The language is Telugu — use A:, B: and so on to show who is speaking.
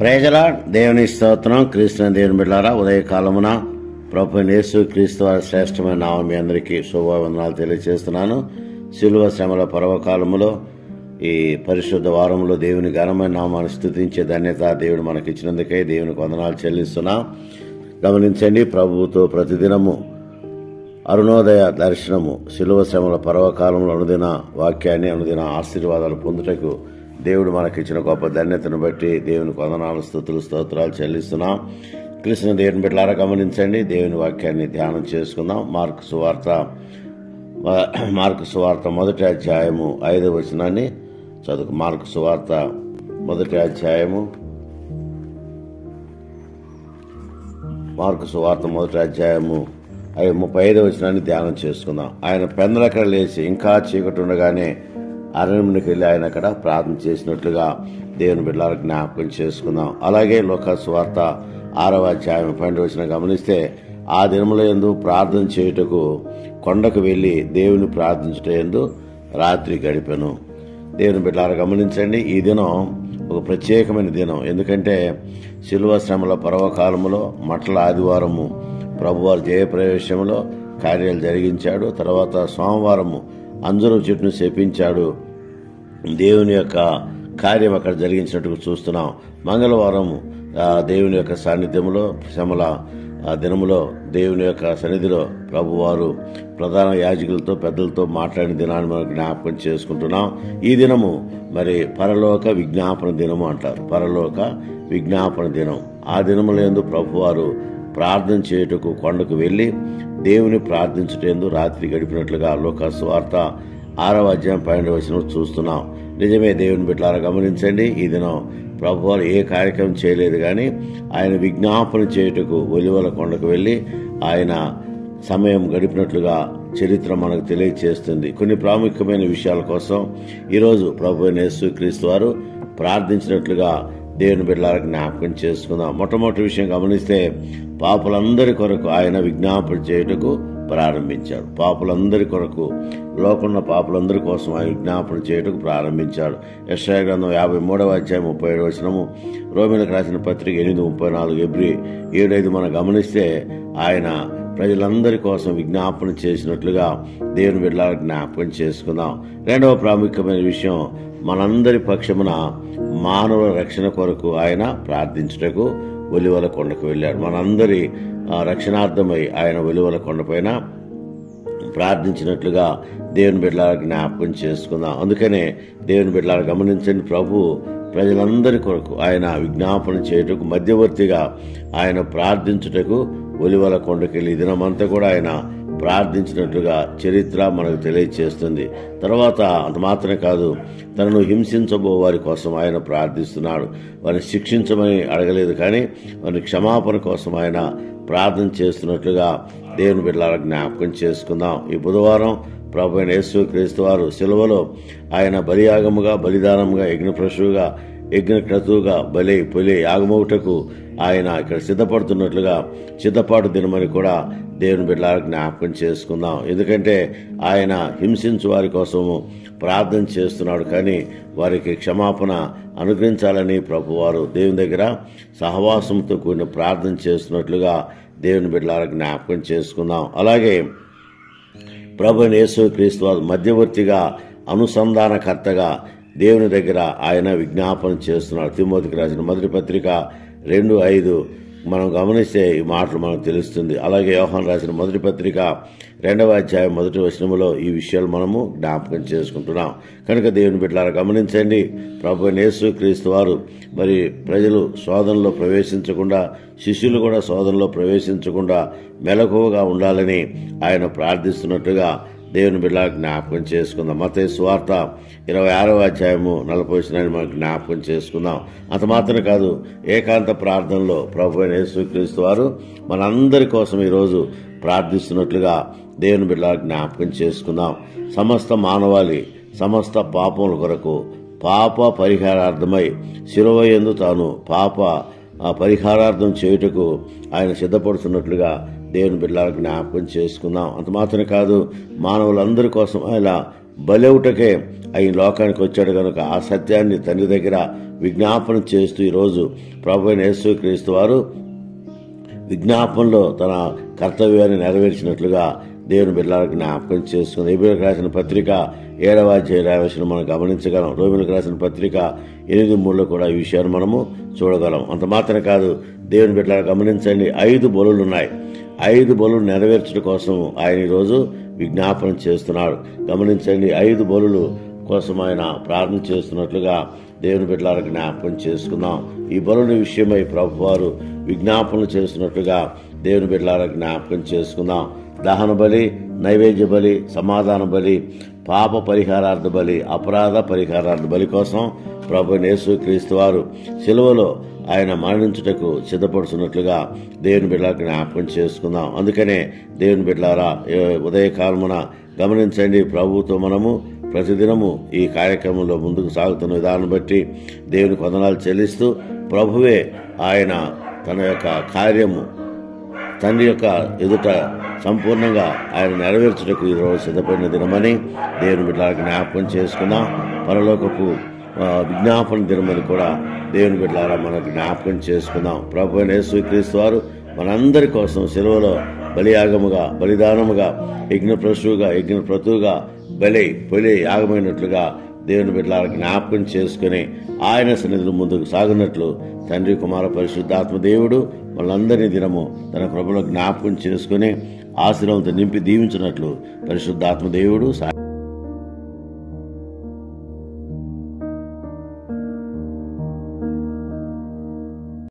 A: Praise lord. దేవుని స్తోత్రం. క్రీస్తు దేవుని బిడ్డలారా, ఉదయకాలమున ప్రభు యేసు క్రీస్తు వారి శ్రేష్టమైన నామం మీ అందరికీ శుభవందనాలు తెలియజేస్తున్నాను. శిలువ శ్రమల పర్వకాలములో ఈ పరిశుద్ధ వారంలో దేవుని ఘనమైన నామాన్ని స్తుతించే ధన్యత దేవుడు మనకి ఇచ్చినందుకే దేవునికి వందనాలు చెల్లిస్తున్నాం. గమనించండి, ప్రభువుతో ప్రతిదినము అరుణోదయ దర్శనము శిలువ శ్రమల పర్వకాలంలో అనుదిన వాక్యాన్ని, అనుదిన ఆశీర్వాదాలు పొందుటకు దేవుడు మనకిచ్చిన గొప్ప ధన్యతను బట్టి దేవునికి వందనాలు, స్తుతులు, స్తోత్రాలు చెల్లిస్తున్నాం. కృష్ణ దేవుని బిడ్డలారా, గమనించండి, దేవుని వాక్యాన్ని ధ్యానం చేసుకుందాం. మార్కు సువార్త 1వ అధ్యాయము 5వ వచనాన్ని చదువు. మార్కు సువార్త 1వ అధ్యాయము 35వ వచనాన్ని ధ్యానం చేసుకుందాం. ఆయన పెందలక్కడ లేచి ఇంకా చీకటి ఉండగానే అరణ్యంలోకి వెళ్ళి ఆయన అక్కడ ప్రార్థన చేసినట్లుగా దేవుని బిడ్డలకు జ్ఞాపకం చేసుకుందాం. అలాగే లోకా సువార్త 6వ అధ్యాయం 12వ వచనం గమనిస్తే, ఆ దినముల యందు ప్రార్థన చేయుటకు కొండకు వెళ్లి దేవుని ప్రార్థించుట యందు రాత్రి గడిపెను. దేవుని బిడ్డలారా, గమనించండి, ఈ దినం ఒక ప్రత్యేకమైన దినం. ఎందుకంటే శిలువ శ్రమల పర్వకాలములో మట్ల ఆదివారము ప్రభువారు జయప్రవేశంలో కార్యాలు జరిగించాడు. తర్వాత సోమవారము అంజూరపు చెట్టును శపించాడు. దేవుని యొక్క కార్యం అక్కడ జరిగించినట్టుగా చూస్తున్నాం. మంగళవారం దేవుని యొక్క సాన్నిధ్యంలో శ్రమల దినములో దేవుని యొక్క సన్నిధిలో ప్రభువారు ప్రధాన యాజకులతో పెద్దలతో మాట్లాడిన దినాన్ని మనం జ్ఞాపకం చేసుకుంటున్నాం. ఈ దినము మరి పరలోక విజ్ఞాపన దినము అంటారు. పరలోక విజ్ఞాపన దినం. ఆ దినములందు ప్రభువారు ప్రార్థన చేయుటకు కొండకు వెళ్లి దేవుని ప్రార్థించుటందు రాత్రి గడిపినట్లుగా లోకా సువార్త 6వ అధ్యాయం 12వ వచనం చూస్తున్నాం. నిజమే దేవుని బిడ్డలారా, గమనించండి, ఈ దినం ప్రభువారు ఏ కార్యక్రమం చేయలేదు, కానీ ఆయన విజ్ఞాపన చేయుటకు ఒలివల కొండకు వెళ్లి ఆయన సమయం గడిపినట్లుగా చరిత్ర మనకు తెలియజేస్తుంది. కొన్ని ప్రాముఖ్యమైన విషయాల కోసం ఈరోజు ప్రభు యేసు క్రీస్తు వారు ప్రార్థించినట్లుగా దేవుని బిడ్డలకు జ్ఞాపకం చేసుకుందాం. మొట్టమొదటి విషయం గమనిస్తే, పాపులందరి కొరకు ఆయన విజ్ఞాపన చేయుటకు ప్రారంభించాడు. పాపులందరి కొరకు, లోకమున్న పాపులందరి కోసం ఆయన విజ్ఞాపన చేయుటకు ప్రారంభించాడు. యెషయా గ్రంథం 53వ అధ్యాయం 37వ వచనము, రోమీయులకు రాసిన పత్రిక 8:34, ఎబ్రీ 7:5 మనం గమనిస్తే ఆయన ప్రజలందరి కోసం విజ్ఞాపన చేసినట్లుగా దేవుని బిడ్డలకు జ్ఞాపకం చేసుకుందాం. రెండవ ప్రాముఖ్యమైన విషయం, మనందరి పక్షమున మానవుల రక్షణ కొరకు ఆయన ప్రార్థించుటకు ఒలివల కొండకు వెళ్ళాడు. మనందరి రక్షణార్థమై ఆయన ఒలివల కొండపైన ప్రార్థించినట్లుగా దేవుని బిడ్డలకు జ్ఞాపకం చేసుకుందాం. అందుకనే దేవుని బిడ్డలను గమనించండి, ప్రభు ప్రజలందరి కొరకు ఆయన విజ్ఞాపన చేయుటకు మధ్యవర్తిగా ఆయన ప్రార్థించుటకు ఒలివల కొండకెళ్ళి దినమంతా కూడా ఆయన ప్రార్థించినట్లుగా చరిత్ర మనకు తెలియజేస్తుంది. తర్వాత అంత మాత్రమే కాదు, తనను హింసించబో వారి కోసం ఆయన ప్రార్థిస్తున్నాడు. వారిని శిక్షించమని అడగలేదు, కానీ వారిని క్షమాపణ కోసం ఆయన ప్రార్థన చేస్తున్నట్లుగా దేవుని బిడ్డలకు జ్ఞాపకం చేసుకుందాం. ఈ బుధవారం ప్రభు యేసు క్రీస్తు వారు శిలువలో ఆయన బలియాగముగా, బలిదానముగా, యజ్ఞప్రశువుగా, యజ్ఞక్రతువుగా బలి పొలి యాగమవుటకు ఆయన ఇక్కడ సిద్ధపాటు దినమని కూడా దేవుని బిడ్డలకు జ్ఞాపకం చేసుకుందాం. ఎందుకంటే ఆయన హింసించు వారి కోసము ప్రార్థన చేస్తున్నాడు, కానీ వారికి క్షమాపణ అనుగ్రహించాలని ప్రభువారు దేవుని దగ్గర సహవాసంతో కూడిన ప్రార్థన చేస్తున్నట్లుగా దేవుని బిడ్డలకు జ్ఞాపకం చేసుకుందాం. అలాగే ప్రభు యేసు క్రీస్తు వారు మధ్యవర్తిగా, అనుసంధానకర్తగా దేవుని దగ్గర ఆయన విజ్ఞాపన చేస్తున్నాడు. తిమోతికి రాసిన మొదటి పత్రిక 2:5 మనం గమనిస్తే ఈ మాటలు మనకు తెలుస్తుంది. అలాగే యోహాను రాసిన మొదటి పత్రిక 2వ అధ్యాయం 1వ వచనములో ఈ విషయాలు మనము జ్ఞాపకం చేసుకుంటున్నాం. కనుక దేవుని బిడ్డలారా, గమనించండి, ప్రభు యేసు క్రీస్తు వారు మరి ప్రజలు శోధనలో ప్రవేశించకుండా, శిష్యులు కూడా శోధనలో ప్రవేశించకుండా మెలకువగా ఉండాలని ఆయన ప్రార్థిస్తున్నట్టుగా దేవుని బిడ్డలకు జ్ఞాపకం చేసుకుందాం. మత్తయి సువార్త 26వ అధ్యాయము 40వ వచనాన్ని మనం జ్ఞాపకం చేసుకుందాం. అంత మాత్రమే కాదు, ఏకాంత ప్రార్థనలో ప్రభు యేసు క్రీస్తు వారు మనందరి కోసం ఈరోజు ప్రార్థిస్తున్నట్లుగా దేవుని బిడ్డలకు జ్ఞాపకం చేసుకుందాం. సమస్త మానవాళి సమస్త పాపముల కొరకు పాప పరిహారార్థమై శిలువ యందు తాను పాప పరిహారార్థం చేయుటకు ఆయన సిద్ధపడుతున్నట్లుగా దేవుని బిడ్డలకు జ్ఞాపకం చేసుకుందాం. అంత మాత్రమే కాదు, మానవులందరి కోసం ఆయన బలవుటకే ఆయన లోకానికి వచ్చాడు కనుక ఆ సత్యాన్ని తండ్రి దగ్గర విజ్ఞాపన చేస్తూ ఈరోజు ప్రభువైన యేసుక్రీస్తు వారు విజ్ఞాపనలో తన కర్తవ్యాన్ని నెరవేర్చినట్లుగా దేవుని బిడ్డలకు జ్ఞాపకం చేసుకుంది. హెబ్రీయులకు రాసిన పత్రిక 7వ అధ్యాయం మనం గమనించగలం. రోమీయులకు రాసిన పత్రిక 8:3 కూడా ఈ విషయాన్ని మనము చూడగలం. అంత మాత్రమే కాదు, దేవుని బిడ్డలకు గమనించండి, 5 బలులు ఉన్నాయి. 5 బలులు నెరవేర్చడం కోసం ఆయన ఈరోజు విజ్ఞాపన చేస్తున్నాడు. గమనించండి, 5 బలులు కోసం ఆయన ప్రార్థన చేస్తున్నట్లుగా దేవుని బిడ్డలకు జ్ఞాపకం చేసుకుందాం. ఈ బలుల విషయమై ప్రభువారు విజ్ఞాపనలు చేస్తున్నట్లుగా దేవుని బిడ్డలకు జ్ఞాపకం చేసుకుందాం. దహన బలి, నైవేద్య బలి, సమాధాన బలి, పాప పరిహారార్థ బలి, అపరాధ పరిహారార్థ బలి కోసం ప్రభువైన యేసుక్రీస్తు వారు సిలువలో ఆయన మరణించుటకు సిద్ధపడుతున్నట్లుగా దేవుని బిడ్డలకు జ్ఞాపకం చేసుకుందాం. అందుకనే దేవుని బిడ్డలారా, ఉదయకాలమున గమనించండి, ప్రభువుతో మనము ప్రతిదినము ఈ కార్యక్రమంలో ముందుకు సాగుతున్న విధానం బట్టి దేవునికి వందనాలు చెల్లిస్తూ, ప్రభువే ఆయన తన యొక్క కార్యము తండ్రి యొక్క ఎదుట సంపూర్ణంగా ఆయన నెరవేర్చుటకు ఈరోజు సిద్ధపడిన దినమని దేవుని బిడ్డలకు జ్ఞాపకం చేసుకున్నాం. పరలోకపు విజ్ఞాపన దినమని కూడా దేవుని బిడ్డలారా మనకు జ్ఞాపకం చేసుకుందాం. ప్రభువైన యేసుక్రీస్తు వారు మనందరి కోసం సిలువలో బలియాగముగా, బలిదానముగా, యజ్ఞప్రశువుగా, యజ్ఞప్రతువుగా, పొలి యాగమైనట్లుగా దేవుని బిడ్డలకు జ్ఞాపకం చేసుకుని ఆయన సన్నిధిలో ముందుకు సాగినట్లు తండ్రి, కుమార, పరిశుద్ధాత్మ దేవుడు వాళ్ళందరినీ దినము తన కృపలో జ్ఞాపకం చేసుకుని ఆశీర్వాదంతో నింపి దీవించినట్లు పరిశుద్ధాత్మ దేవుడు